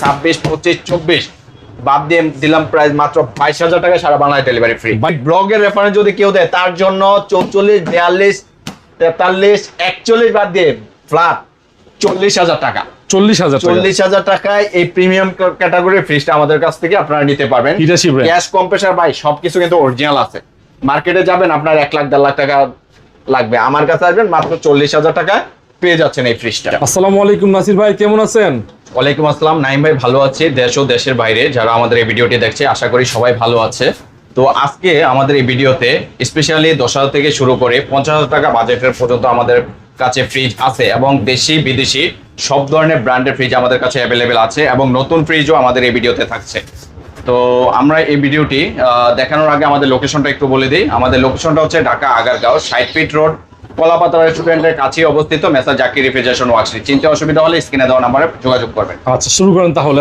26, 25, 24 বাদ দিয়ে দিলাম প্রাইস মাত্র 22,000 টাকায় সারা বাংলায় ডেলিভারি ফ্রি। ব্লগের রেফারেন্স যদি কেউ দেয় তার জন্য 44, 42, 43, 41 বাদ দিয়ে ফ্ল্যাট 40,000 টাকা। 40,000 টাকায় এই প্রিমিয়াম ক্যাটাগরির ফ্রিজটা আমাদের কাছ থেকে আপনারা নিতে পারবেন। গ্যাস কম্প্রেসার ভাই সবকিছু কিন্তু অরিজিনাল আছে। মার্কেটে যাবেন আপনার 1 লাখ 1.5 লাখ টাকা লাগবে, আমার কাছে আসবেন মাত্র 40,000 টাকায় পেয়ে যাচ্ছেন এই ফ্রিজটা। আসসালামু আলাইকুম নাসির ভাই, কেমন আছেন? ওয়ালাইকুম আসসালাম নাইম ভাই, ভালো আছি। দেশ ও দেশের বাইরে যারা আমাদের এই ভিডিওটি দেখছে আশা করি সবাই ভালো আছে। তো আজকে আমাদের এই ভিডিওতে স্পেশালি 10,000 থেকে শুরু করে 50,000 টাকা বাজেটের পর্যন্ত আমাদের কাছে ফ্রিজ আছে এবং দেশি বিদেশি সব ধরনের ব্র্যান্ডের ফ্রিজ আমাদের কাছে অ্যাভেলেবেল আছে এবং নতুন ফ্রিজও আমাদের এই ভিডিওতে থাকছে। তো আমরা এই ভিডিওটি দেখানোর আগে আমাদের লোকেশনটা একটু বলে দিই। আমাদের লোকেশনটা হচ্ছে ঢাকা আগারগাঁও 60 ফিট রোড, কলাপাতা রেস্টুরেন্টের কাছে অবস্থিত মেসার জাকির রেফ্রিজারেশন ওয়ার্কস। চিন্তা অসুবিধা হলে স্ক্রিনে দেওয়া নাম্বারে যোগাযোগ করবেন। আচ্ছা শুরু করেন তাহলে।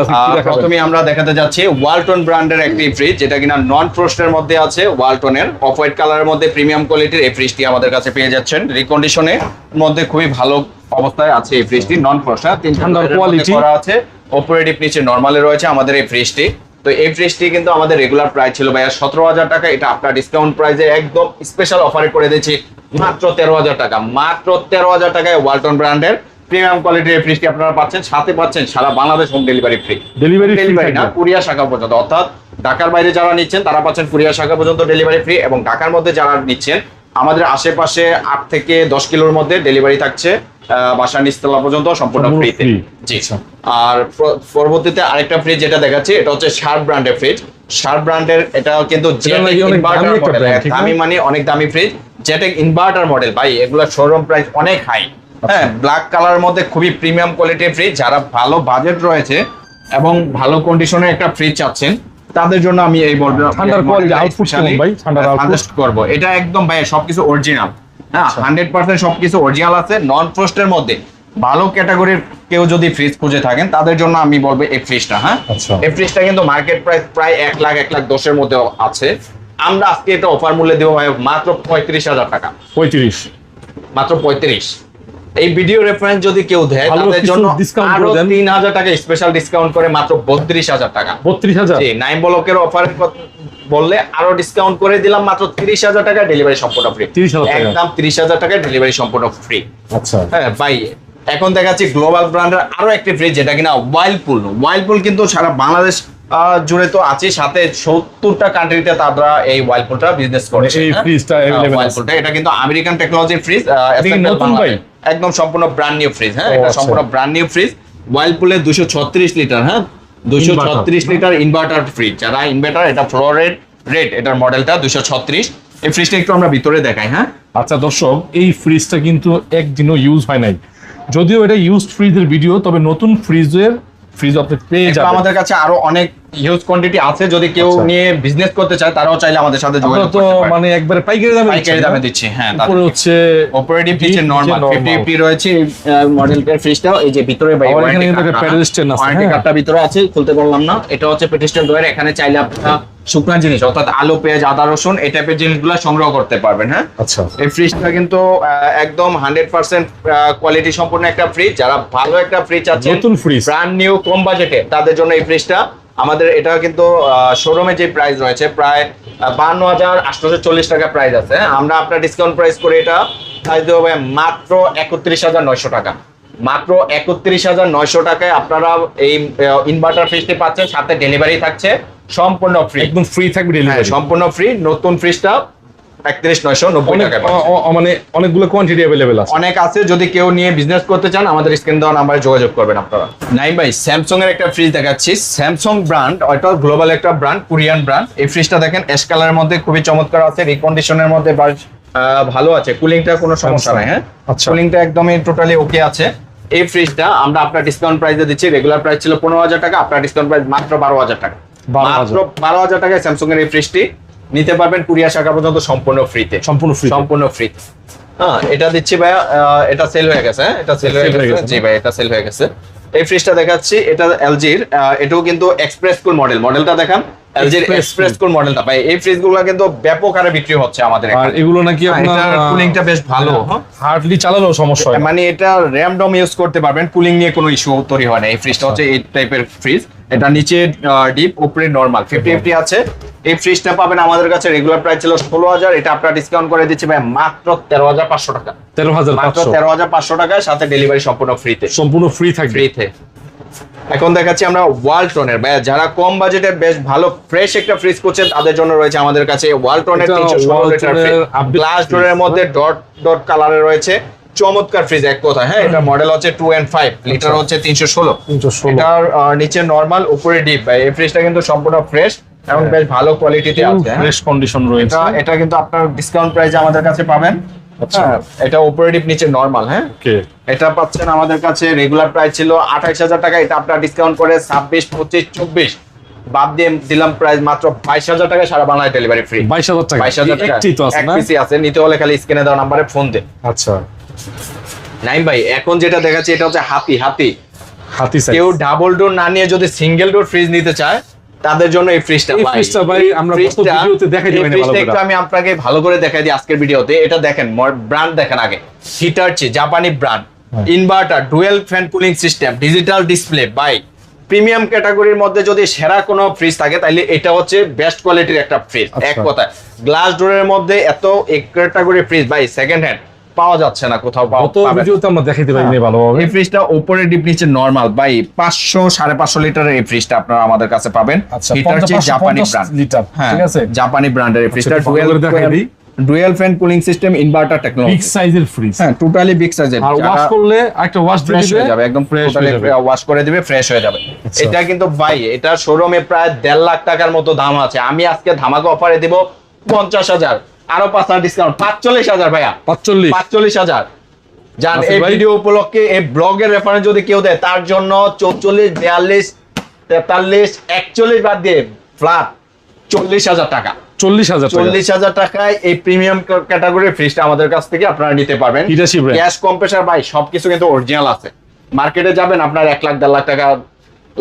প্রথমে আমরা দেখাতে যাচ্ছি ওয়ালটন ব্র্যান্ডের একটি ফ্রিজ, যেটা কিনা নন ফ্রস্টের মধ্যে আছে। ওয়ালটনের অফ হোয়াইট কালারের মধ্যে প্রিমিয়াম কোয়ালিটির এই ফ্রিজটি আমাদের কাছে পেয়ে যাচ্ছেন। রিকন্ডিশনের মধ্যে খুবই ভালো অবস্থায় আছে এই ফ্রিজটি। নন ফ্রস্ট, 3 কোয়ালিটি করা আছে। অপারেটিভ নিচে নরমালে রয়েছে আমাদের এই ফ্রিজটি। তো এই ফ্রিজটি কিন্তু আমাদের রেগুলার প্রাইস ছিল ভাইয়া 17,000 টাকা। এটা আপনার ডিসকাউন্ট প্রাইসে একদম স্পেশাল অফারে করে দিচ্ছি মাত্র 13,000 টাকা। মাত্র 13,000 টাকায় ওয়ালটন ব্র্যান্ডের প্রিমিয়াম কোয়ালিটির এই ফ্রিজটি আপনারা পাচ্ছেন। সাথে পাচ্ছেন সারা Bangladesh home delivery free. Delivery না, কুরিয়ার শাখা পর্যন্ত, অর্থাৎ ঢাকার বাইরে যারা নিচ্ছেন তারা পাচ্ছেন কুরিয়ার শাখা পর্যন্ত ডেলিভারি ফ্রি, এবং ঢাকার মধ্যে যারা নিচ্ছেন আমাদের আশেপাশে 8 থেকে 10 কিলোর মধ্যে ডেলিভারি থাকছে বাসার নিচতলা পর্যন্ত সম্পূর্ণ ফ্রিতে। জি। আর পরবর্তীতে আরেকটা ফ্রিজ যেটা দেখাচ্ছি এটা হচ্ছে শার্প ব্র্যান্ডের ফ্রিজ। শার্প ব্র্যান্ডের এটা কিন্তু দামি, মানে অনেক দামি ফ্রিজ। জেটেক ইনভার্টার মডেল ভাই, এগুলো শোরুম প্রাইস অনেক হাই। হ্যাঁ, ব্ল্যাক কালারের মধ্যে খুবই প্রিমিয়াম কোয়ালিটির ফ্রিজ। যারা ভালো বাজেট রয়েছে এবং ভালো কন্ডিশনের একটা ফ্রিজ চাচ্ছেন তাদের জন্য আমি এই বলবো ঠান্ডার কোয়ালিটি আউটপুট ভাই সাজেস্ট করব। এটা একদম ভাই সবকিছু অরিজিনাল। হ্যাঁ, 100% সবকিছু অরিজিনাল আছে। নন ফ্রস্টের মধ্যে ভালো ক্যাটাগরির কেউ যদি ফ্রিজ খুঁজে থাকেন তাদের জন্য আমি বলবো এই ফ্রিজটা। হ্যাঁ, এই ফ্রিজটা কিন্তু মার্কেট প্রাইস প্রায় 1 লাখ 1 লাখ 10 এর মধ্যে আছে। আমরা আজকে এটা অফার মূল্যে দেবো ভাই মাত্র 35,000 টাকা। 35, মাত্র 35। এই ভিডিও রেফারেন্স যদি কেউ দেয় তাদের জন্য আরো 3,000 টাকা স্পেশাল ডিসকাউন্ট করে মাত্র 32,000 টাকা। 32,000 জি, 9 ব্লকের অফার বললে আরো ডিসকাউন্ট করে দিলাম মাত্র 30,000 টাকা, ডেলিভারি সম্পূর্ণ ফ্রি। একদম 30,000 টাকা ডেলিভারি সম্পূর্ণ ফ্রি। আচ্ছা হ্যাঁ ভাই, এখন দেখাচ্ছি গ্লোবাল ব্র্যান্ডের আরো একটি ফ্রিজ যেটা কিনা ওয়াইলপুল কিন্তু সারা বাংলাদেশ জুড়ে তো আছে, সাথে 70টা কান্ট্রিতে তারা এই ওয়াইলপুলটা বিজনেস করে। এই ফ্রিজটা ওয়াইলপুলটা এটা কিন্তু আমেরিকান টেকনোলজি ফ্রিজ, একদম সম্পূর্ণ ব্র্যান্ড নিউ ফ্রিজ। হ্যাঁ, এটা সম্পূর্ণ ব্র্যান্ড নিউ ফ্রিজ। ওয়াইলপুলের 236 লিটার, হ্যাঁ 236 লিটার ইনভার্টার ফ্রিজ। যারা ইনভার্টার, এটা ফ্লোরেড রেড, এটার মডেলটা 236। এই ফ্রিজটা একটু আমরা ভিতরে দেখাই। হ্যাঁ আচ্ছা দর্শক, এই ফ্রিজটা কিন্তু একদিনও ইউজ হয় নাই, যদিও এটা ইউজড ফ্রিজের ভিডিও, তবে নতুন ফ্রিজ আপনি পেয়ে যাবেন। আমাদের কাছে আরো অনেক হিউজ কোয়ান্টিটি আছে। যদি কেউ নিয়ে বিজনেস করতে চায় তারাও চাইলে আমাদের সাথে যোগাযোগ করতে পারে। মানে একবারে পাইকারি দামে দিচ্ছি। হ্যাঁ, তারপরে হচ্ছে অপারেটিভ নিচে নরমাল 50 রয়েছে মডেলটার ফ্রিজটাও। এই যে ভিতরে ভাই এখানে কিন্তু একটা পেডেস্টেন আছে, ওয়ারেন্টি কার্ডটা ভিতরে আছে, খুলতে বললাম না। এটা হচ্ছে পেডেস্টেন ডয়ার। এখানে চাইলে আপনারা শুকনো জিনিস অর্থাৎ আলু, পেঁয়াজ, আদা, রসুন এই টাইপের জিনিসগুলো সংগ্রহ করতে পারবেন। হ্যাঁ আচ্ছা, এই ফ্রিজটা কিন্তু একদম 100% কোয়ালিটি সম্পন্ন একটা ফ্রিজ। যারা ভালো একটা ফ্রিজ আছে, নতুন ফ্রিজ, ব্র্যান্ড নিউ, কম বাজেটে, তাদের জন্য এই ফ্রিজটা আমাদের। এটা কিন্তু শোরুমে যে প্রাইস রয়েছে প্রায় 52,840 টাকা প্রাইস আছে। আমরা আপনার ডিসকাউন্ট প্রাইস করে এটা প্রাইস দেবো মাত্র 31,900 টাকা। মাত্র 31,900 টাকায় আপনারা এই ইনভার্টার ফ্রিজটি পাচ্ছেন, সাথে ডেলিভারি থাকছে সম্পূর্ণ ফ্রি। একদম ফ্রি থাকবে ডেলিভারি, সম্পূর্ণ ফ্রি। নতুন ফ্রিজটা 31,990 টাকা। মানে অনেকগুলো কোয়ান্টিটি अवेलेबल আছে, অনেক আছে। যদি কেউ নিয়ে বিজনেস করতে চান আমাদের স্ক্রিন দেওয়া নম্বরে যোগাযোগ করবেন আপনারা। নাই ভাই, স্যামসাং এর একটা ফ্রিজ দেখাচ্ছি। স্যামসাং ব্র্যান্ড, ওটা গ্লোবাল একটা ব্র্যান্ড, কোরিয়ান ব্র্যান্ড। এই ফ্রিজটা দেখেন অ্যাশ কালারের মধ্যে খুবই চমৎকার আছে, রিকন্ডিশনের মধ্যে ভালো আছে, কুলিংটা কোনো সমস্যা নাই। হ্যাঁ আচ্ছা, কুলিংটা একদমই টোটালি ওকে আছে। এই ফ্রিজটা আমরা আপনার ডিসকাউন্ট প্রাইসে দিচ্ছি। রেগুলার প্রাইস ছিল 15,000 টাকা, আপনার ডিসকাউন্ট প্রাইস মাত্র 12,000 টাকা। মাত্র 12,000 টাকায় স্যামসাং এর এই ফ্রিজটি নিতে পারবেন কুরিয়ার শাখা পর্যন্ত সম্পূর্ণ ফ্রিতে। সম্পূর্ণ ফ্রি। হ্যাঁ, এটা দিচ্ছি ভাইয়া। এটা সেল হয়ে গেছে। হ্যাঁ, এটা সেল হয়ে গেছে। জি ভাই, এটা সেল হয়ে গেছে। এই ফ্রিজটা দেখাচ্ছি, এটা এলজির। এটাও কিন্তু এক্সপ্রেস কুল মডেলটা দেখান। এলজির এক্সপ্রেস কুল মডেলটা ভাই, এই ফ্রিজগুলো কিন্তু ব্যাপক হারে বিক্রি হচ্ছে আমাদের আর এখানে। এগুলো নাকি আপনার এটার কুলিংটা বেশ ভালো, হার্ডলি চালালেও সমস্যা হয় না। মানে এটা র্যামডম ইউজ করতে পারবেন, কুলিং নিয়ে কোনো ইস্যু তৈরি হয় না। এই ফ্রিজটা হচ্ছে এই টাইপের ফ্রিজ, এটা নিচে ডিপ উপরে নরমাল 50-50 আছে। এই ফ্রিজটা পাবেন আমাদের কাছে, রেগুলার প্রাইস ছিল 16,000, এটা আপনারা ডিসকাউন্ট করে দিচ্ছি ভাই মাত্র 13,500 টাকা। 13,500 টাকায়, সাথে ডেলিভারি সম্পূর্ণ ফ্রিতে, সম্পূর্ণ ফ্রি থাকবে। ফ্রিতে। এখন দেখাচ্ছি আমরা ওয়ালটনের, ভাই যারা কম বাজেটে বেশ ভালো ফ্রেশ একটা ফ্রিজ করছেন তাদের জন্য রয়েছে আমাদের কাছে ওয়ালটনের 316 লিটার গ্লাস ডোরের মধ্যে ডট ডট কালারে রয়েছে, চমৎকার ফ্রিজ এক কথা। হ্যাঁ, এটা মডেল হচ্ছে 2 and 5, লিটার হচ্ছে 316। এটার নিচে নরমাল, উপরে ডিপ। ভাই এই ফ্রিজটা কিন্তু সম্পূর্ণ ফ্রেশ এবং বেশ ভালো কোয়ালিটিতে আছে, ফ্রেশ কন্ডিশন রয়েছে। এটা কিন্তু আপনার ডিসকাউন্ট প্রাইসে আমাদের কাছে পাবেন। আচ্ছা, এটা উপরে ডিপ নিচে নরমাল। হ্যাঁ, ওকে, এটা পাচ্ছেন আমাদের কাছে, রেগুলার প্রাইস ছিল 28,000 টাকা, এটা আপনার ডিসকাউন্ট করে 26, 25, 24 বাদ দিয়ে দিলাম প্রাইস মাত্র 22,000 টাকা, সারা বাংলায় ডেলিভারি ফ্রি। 22,000 টাকা। 22,000 টাকা একটি তো আছে এক না? পিসি আছে, নিতে হলে খালি স্ক্রিনে দেওয়া নাম্বারে ফোন দেন। আচ্ছা, নাইম ভাই এখন যেটা দেখাচ্ছি এটা হচ্ছে হাতি হাতি সাইজ। কেউ ডাবল ডোর না নিয়ে যদি সিঙ্গেল ডোর ফ্রিজ নিতে চায় তাদের জন্য এই ফ্রিজটা এই ফ্রিজটা ভাই আমরা গত ভিডিওতে দেখাই দিই, ভালো করে একটু আমি আপনাকে ভালো করে দেখাই দিই আজকের ভিডিওতে। এটা দেখেন, ব্র্যান্ড দেখেন আগে, হিটারচি জাপানি brand, inverter, dual fan cooling system, digital display. Buy premium ক্যাটাগরির মধ্যে যদি সেরা কোনো ফ্রিজ থাকে তাহলে এটা হচ্ছে বেস্ট কোয়ালিটির একটা ফ্রিজ। এক কথায় গ্লাস ডোরের মধ্যে এত এক ক্যাটাগরি ফ্রিজ ভাই সেকেন্ড হ্যান্ড পাওয়া যাচ্ছে না কোথাও। গত ভিডিওতে আমরা দেখাইতে পারিনি ভালোভাবে। এই ফ্রিজটা উপরে ডিপ নিচে নরমাল ভাই 500 550 লিটারের এই ফ্রিজটা আপনারা আমাদের কাছে পাবেন। আচ্ছা, হিটারচি জাপানি ব্র্যান্ড লিটার, ঠিক আছে, জাপানি ব্র্যান্ডের এই ফ্রিজটা dual fan cooling system, inverter technology, big সাইজের ফ্রিজ। হ্যাঁ, টোটালি বিগ সাইজের। আর ওয়াশ করলে একটা ওয়াশ ফ্রেশ দিয়ে হয়ে যাবে, একদম ফ্রেশ হয়ে যাবে, ওয়াশ করে দিবে, ফ্রেশ হয়ে যাবে। এটা কিন্তু ভাই এটা শোরুমে প্রায় 1.5 লাখ টাকার মতো দাম আছে, আমি আজকে ধামাকা অফারে দিব 50,000, আরো 5,000 ডিসকাউন্ট, 45,000 ভাইয়া, 45,000। জান এই ভিডিও উপলক্ষে এই ব্লগের রেফারেন্স যদি কেউ দেয় তার জন্য 44, 42, 43, 41 বাদ দিয়ে ফ্ল্যাট 40,000 টাকা। 40,000 টাকায় এই প্রিমিয়াম ক্যাটাগরির ফ্রিজটা আমাদের কাছ থেকে আপনারা নিতে পারবেন। গ্যাস কম্প্রেসার ভাই সবকিছু কিন্তু অরিজিনাল আছে। মার্কেটে যাবেন আপনার 1 লাখ 1.5 লাখ টাকা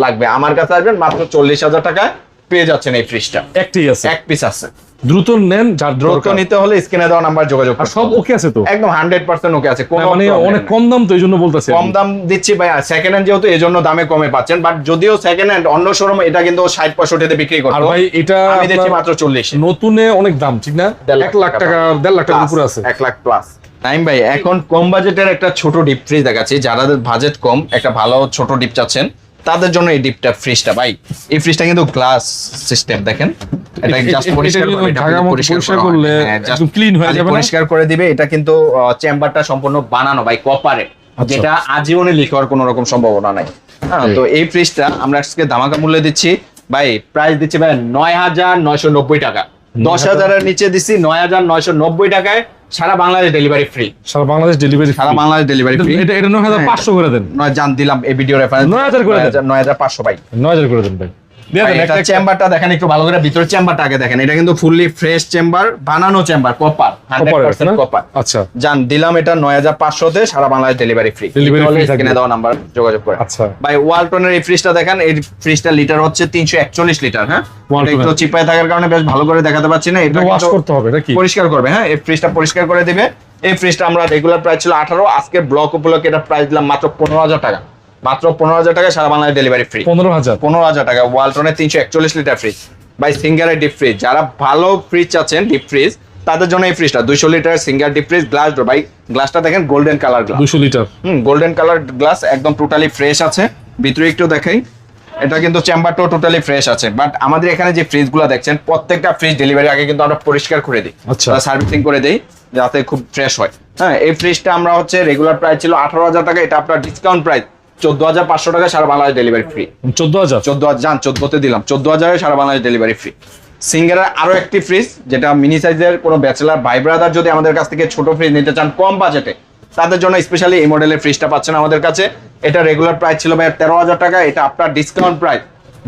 লাগবে, আমার কাছে আসবেন মাত্র 40,000 টাকায় পেয়ে যাচ্ছেন এই ফ্রিজটা। একটাই আছে, এক পিস আছে, দ্রুত নেন, যার দ্রুত নিতে হলে স্ক্রিনে দেওয়া নাম্বার যোগাযোগ করুন। সব ওকে আছে তো, একদম 100% ওকে আছে। মানে অনেক কম দাম তো এইজন্য বলতাছি, কম দাম দিচ্ছি ভাই, সেকেন্ড হ্যান্ড যেহেতু এজন্য দামে কমে পাচ্ছেন। বাট যদিও সেকেন্ড হ্যান্ড অন্য শোরুম এটা কিন্তু 60-65 তে বিক্রি করতো, আর ভাই এটা আমি দিচ্ছি মাত্র 40। নতুনে অনেক দাম, ঠিক না? 1 লাখ টাকা 1.5 লাখ টাকার উপরে আছে, 1 লাখ প্লাস। নাইম ভাই এখন কম বাজেটের একটা ছোট ডিপ ফ্রিজ দেখাচ্ছি, যাদের বাজেট কম একটা ভালো ছোট ডিপ চাচ্ছেন তাদের জন্য এই ডিপটা ফ্রিজটা। ভাই এই ফ্রিজটা কিন্তু গ্লাস সিস্টেম, দেখেন এটা জাস্ট পরিষ্কার করলে একদম ক্লিন হয়ে যাবে, পরিষ্কার করে দিবে। এটা কিন্তু চেম্বারটা সম্পূর্ণ বানানো ভাই কপারে, যেটা আজীবনে লিক হওয়ার কোনো রকম সম্ভাবনা নাই। হ্যাঁ, তো এই ফ্রিজটা আমরা আজকে ধামাকা মূল্যে দিচ্ছি ভাই, প্রাইস দিচ্ছি ভাই 9,990 টাকা। 10,000 এর নিচে দিচ্ছি 9,990 টাকায়, সারা বাংলাদেশ ডেলিভারি ফ্রি। সারা বাংলাদেশ ডেলিভারি ফ্রি। এটা 9,500 করে দেন। জান দিলাম এই ভিডিও রেফারেন্স 9,000 করে দেন, 9,500 ভাই, 9,000 করে দেন ভাই। এটা চেম্বারটা দেখেন একটু ভালো করে, ভিতরের চেম্বারটা আগে দেখেন। এটা কিন্তু ফুললি ফ্রেশ চেম্বার, বানানো চেম্বার, কপার, 100% কপার। আচ্ছা, জান দিলাম এটা 9,500 তে, সারা বাংলাদেশ ডেলিভারি ফ্রি। স্ক্রিনে দেওয়া নাম্বার যোগাযোগ করে। আচ্ছা ভাই ওয়ালটনের এই ফ্রিজটা দেখেন, এই ফ্রিজটা লিটার হচ্ছে 341 লিটার। হ্যাঁ, একটু চিপায় থাকার কারণে বেশ ভালো করে দেখাতে পাচ্ছি না, এটা ওয়াশ করতে হবে নাকি? পরিষ্কার করবে। হ্যাঁ, এই ফ্রিজটা পরিষ্কার করে দিবে। এই ফ্রিজটা আমরা রেগুলার প্রাইস ছিল 18, আজকে ব্লক উপলক্ষে এটা প্রাইস দিলাম মাত্র 15,000 টাকা। মাত্র 15,000 টাকা, সারা বাংলাদেশ ডেলিভারি ফ্রি। 15,000 টাকা ওয়ালটনের 341 litre fridge buy singer deep fridge. যারা ভালো ফ্রিজ চাচ্ছেন ডিপ ফ্রিজ তাদের জন্য এই ফ্রিজটা 200 litre singer deep fridge, glass door. ভাই গ্লাসটা দেখেন golden colour glass, 200 litre golden colour glass, একদম টোটালি ফ্রেশ আছে। ভিতরে একটু দেখাই, এটা কিন্তু চেম্বারটাও টোটালি ফ্রেশ আছে। বাট আমাদের এখানে যে ফ্রিজগুলো দেখছেন প্রত্যেকটা ফ্রিজ ডেলিভারি আগে কিন্তু আমরা পরিষ্কার করে দিই, সার্ভিসিং করে দিই যাতে খুব ফ্রেশ হয়। হ্যাঁ, এই ফ্রিজটা আমরা হচ্ছে রেগুলার প্রাইস ছিল 18,000 টাকা, এটা আপনার ডিসকাউন্ট প্রাইস 14,500 টাকা, সারা বাংলাদেশ ডেলিভারি ফ্রি। 14,000 জান 14 দিলাম, 14,000 সারা বাংলাদেশ ডেলিভারি ফ্রি। সিঙ্গারের আরো একটি ফ্রিজ, যেটা মিনি সাইজের কোনো ব্যাচেলার ভাই ব্রাদার যদি আমাদের কাছ থেকে ছোট ফ্রিজ নিতে চান কম বাজেটে, তাদের জন্য স্পেশালি এই মডেলের ফ্রিজটা পাচ্ছেন আমাদের কাছে। এটা রেগুলার প্রাইস ছিল ভাই 13,000 টাকা, এটা আপনার ডিসকাউন্ট প্রাইস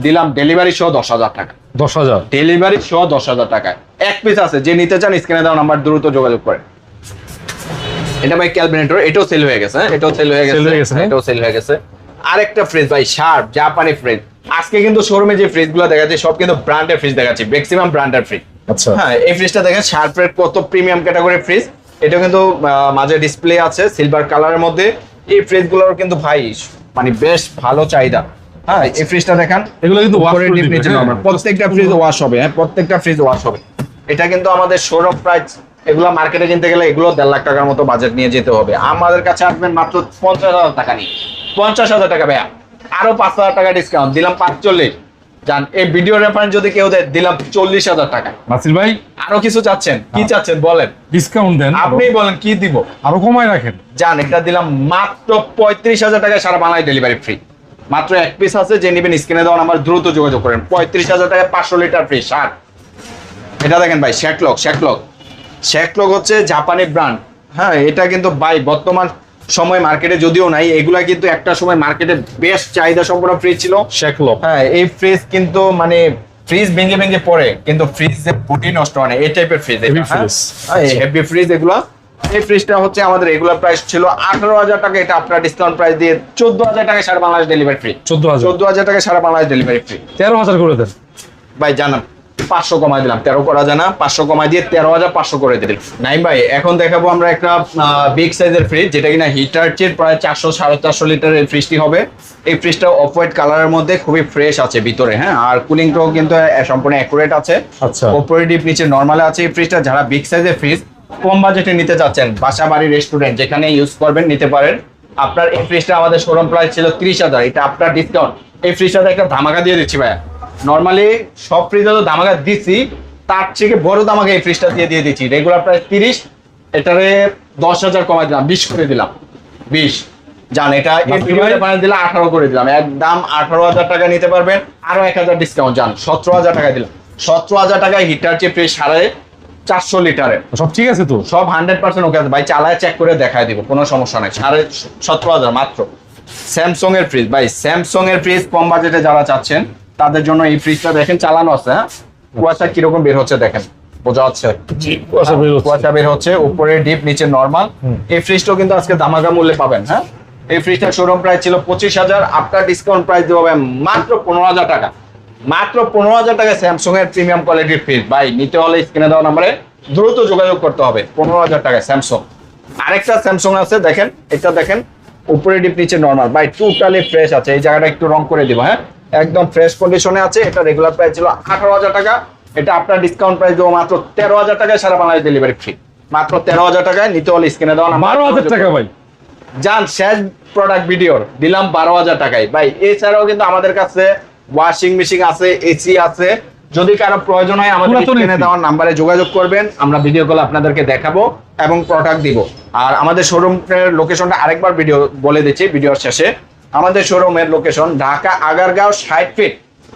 দিলাম ডেলিভারি সহ 10,000 টাকা। 10,000 ডেলিভারি সহ 10,000 টাকায় এক পিস আছে, যে নিতে চান স্ক্রিনে দেওয়া নাম্বার দ্রুত যোগাযোগ করে। এটা ভাই ক্যালকুলেটর, এটাও সেল হয়ে গেছে। এটাও সেল হয়ে গেছে। আরেকটা ফ্রিজ ভাই শার্প জাপানি ফ্রিজ, আজকে কিন্তু শোরুমে যে ফ্রিজগুলো দেখাচ্ছি সব কিন্তু ব্র্যান্ডের ফ্রিজ দেখাচ্ছি, ম্যাক্সিমাম ব্র্যান্ডের ফ্রিজ। আচ্ছা হ্যাঁ, এই ফ্রিজটা দেখেন শার্পের কত প্রিমিয়াম ক্যাটাগরি ফ্রিজ। এটা কিন্তু মাঝে ডিসপ্লে আছে সিলভার কালারের মধ্যে। এই ফ্রিজগুলোর কিন্তু ভাই মানে বেশ ভালো চাহিদা। হ্যাঁ, এই ফ্রিজটা দেখেন, এগুলো কিন্তু wash উপরে করে ডিপ দিবে, নিচে হ্যাঁ। নরমাল, প্রত্যেকটা ফ্রিজ ওয়াশ হবে। হ্যাঁ, প্রত্যেকটা ফ্রিজ ওয়াশ হবে। এটা কিন্তু আমাদের শোরুম প্রাইস, এগুলো মার্কেটে কিনতে গেলে এগুলো 1.5 লাখ টাকার মতো বাজেট নিয়ে যেতে হবে। আমাদের কাছে আসবেন মাত্র 50,000 টাকা নিয়ে, 50,000 টাকা ভাইয়া, আরো 5,000 টাকা ডিসকাউন্ট দিলাম, 45 জান। এই ভিডিও রেফারেন্স যদি কেউ দেয় দিলাম 40,000 টাকা। নাসির ভাই আরো কিছু চাচ্ছেন? কি চাচ্ছেন বলেন, ডিসকাউন্ট দেন, আপনি বলেন কি দিব। আরো কমায় রাখেন। জান, এটা দিলাম মাত্র 35,000 টাকায়, সারা বাংলায় ডেলিভারি ফ্রি। মাত্র এক পিস আছে, যে নেবেন স্ক্রিনে দেওয়া নাম্বার দ্রুত যোগাযোগ করেন। 35,000 টাকায় 500 লিটার ফ্রি শার্ট। এটা দেখেন ভাই, শ্যাকলক হচ্ছে জাপানি ব্র্যান্ড। হ্যাঁ, এটা কিন্তু ভাই বর্তমান সময় মার্কেটে যদিও নাই, এগুলা কিন্তু একটা সময় মার্কেটে বেশ চাহিদা সম্পন্ন ফ্রিজ ছিল। শেকলক, হ্যাঁ, এই ফ্রিজ কিন্তু মানে ফ্রিজ ভেঙে ভেঙে পড়ে, কিন্তু ফ্রিজে বুটি নষ্ট হয় না, এই টাইপের fridge. Heavy fridge। Heavy fridge এগুলা। এই ফ্রিজটা হচ্ছে আমাদের রেগুলার প্রাইস ছিল 18,000 টাকা, এটা আপনার ডিসকাউন্ট প্রাইস দিয়ে 14,000 টাকায় সারা বাংলাদেশ ডেলিভারি ফ্রি। 14,000 টাকায় সারা বাংলাদেশ ডেলিভারি ফ্রি। 13,000 করে দেন ভাই জানান, 500 কমাই দিলাম, 13 করা যায় না, 500 কমাই দিয়ে 13,500 করে দিলাম। নাই ভাই, এখন দেখাবো আমরা একটা বিগ সাইজের ফ্রিজ, যেটা কিনা হিটার চেয়ে প্রায় 400-450 লিটারের ফ্রিজটি হবে। এই ফ্রিজটা অফ হোয়াইট কালারের মধ্যে খুবই ফ্রেশ আছে ভিতরে। হ্যাঁ, আর কুলিংটাও কিন্তু সম্পূর্ণ অ্যাকুরেট আছে। আচ্ছা। উপরে ডিপ নিচে নরমালে আছে। এই ফ্রিজটা যারা বিগ সাইজের ফ্রিজ কম বাজেটে নিতে চাচ্ছেন, বাসা বাড়ি রেস্টুরেন্ট যেখানে ইউজ করবেন নিতে পারেন। আপনার এই ফ্রিজটা আমাদের শোরুম প্রাইস ছিল 30,000, এটা আপনার ডিসকাউন্ট। এই ফ্রিজটাতে একটা ধামাকা দিয়ে দিচ্ছি ভাইয়া। নরমালি সব ফ্রিজে তো ধামাকা দিচ্ছি, তার থেকে বড় ধামাকা এই ফ্রিজটা দিয়ে দিচ্ছি। রেগুলার প্রাইস 30, এটারে 10,000 কমাই দিলাম, 20 করে দিলাম, 20 জান। এটা দিলাম 18 করে দিলাম, একদম 18,000 টাকা নিতে পারবেন। আরো 1,000 ডিসকাউন্ট জান, 17,000 টাকা দিলাম। 17,000 টাকায় হিটার চেয়ে ফ্রিজ 450 লিটারের। সব ঠিক আছে তো? সব 100% ওকে আছে ভাই, চালায় চেক করে দেখায় দিব, কোনো সমস্যা নাই। 17,500 মাত্র। স্যামসাং এর ফ্রিজ ভাই, স্যামসাং এর ফ্রিজ কম বাজেটে যারা চাচ্ছেন তাদের জন্য এই ফ্রিজটা দেখেন, চালানো আছে। হ্যাঁ, কুয়াশা কিরকম বের হচ্ছে দেখেন, বোঝা যাচ্ছে? কুয়াশা বের হচ্ছে, উপরে ডিপ নিচে নরমাল। এই ফ্রিজটাও কিন্তু আজকে দামাকা মূল্যে পাবেন। হ্যাঁ, এই ফ্রিজটার শোরুম প্রাইস ছিল 25,000, আপনার ডিসকাউন্ট প্রাইস দেবো মাত্র 15,000 টাকা। মাত্র 15,000 টাকা স্যামসাং এর প্রিমিয়াম কোয়ালিটির ফ্রিজ। ভাই নিতে হলে স্ক্রিনে দেওয়া নম্বরে দ্রুত যোগাযোগ করতে হবে। 15,000 টাকা স্যামসাং। আরেকটা স্যামসাং আছে দেখেন, এটা দেখেন, উপরে ডিপ নিচে নরমাল। ভাই টোটালি ফ্রেশ আছে, এই জায়গাটা একটু রং করে দিব। হ্যাঁ, একদম ফ্রেশ কন্ডিশনে আছে। এটা রেগুলার প্রাইস ছিল 18,000 টাকা, এটা আপনার ডিসকাউন্ট প্রাইস দেবো মাত্র 13,000 টাকায়, সারা বাংলাদেশ ডেলিভারি ফ্রি। মাত্র 13,000 টাকায় নিতে হলে স্ক্রিনে দেওয়া নাম্বার 12,000 টাকা ভাই জান। শেষ প্রোডাক্ট ভিডিওর দিলাম 12,000 টাকায় ভাই। এছাড়াও কিন্তু আমাদের কাছে ওয়াশিং মেশিন আছে, এসি আছে। যদি কারো প্রয়োজন হয় আমাদের স্ক্রিনে দেওয়া নাম্বারে যোগাযোগ করবেন, আমরা ভিডিও কল আপনাদেরকে দেখাবো এবং প্রোডাক্ট দিব। আর আমাদের শোরুমের লোকেশনটা আরেকবার ভিডিও বলে দিচ্ছি ভিডিওর শেষে। আমাদের শোরুমের লোকেশন ঢাকা আগারগাঁও 60 ফিট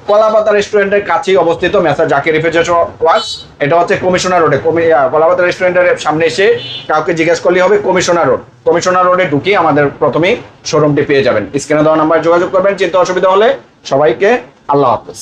কলাপাতা রেস্টুরেন্টের কাছেই অবস্থিত, মেসার জাকির রেফ্রিজারেটর ওয়ার্কস। এটা হচ্ছে কমিশনার রোডে, কলাপাতা রেস্টুরেন্টের সামনে এসে কাউকে জিজ্ঞেস করলে হবে কমিশনার রোডে ঢুকে আমাদের প্রথমেই শোরুমটি পেয়ে যাবেন। স্ক্রিনে দেওয়া নাম্বার যোগাযোগ করবেন। চিন্তা অসুবিধা হলে সবাইকে আল্লাহ হাফেজ।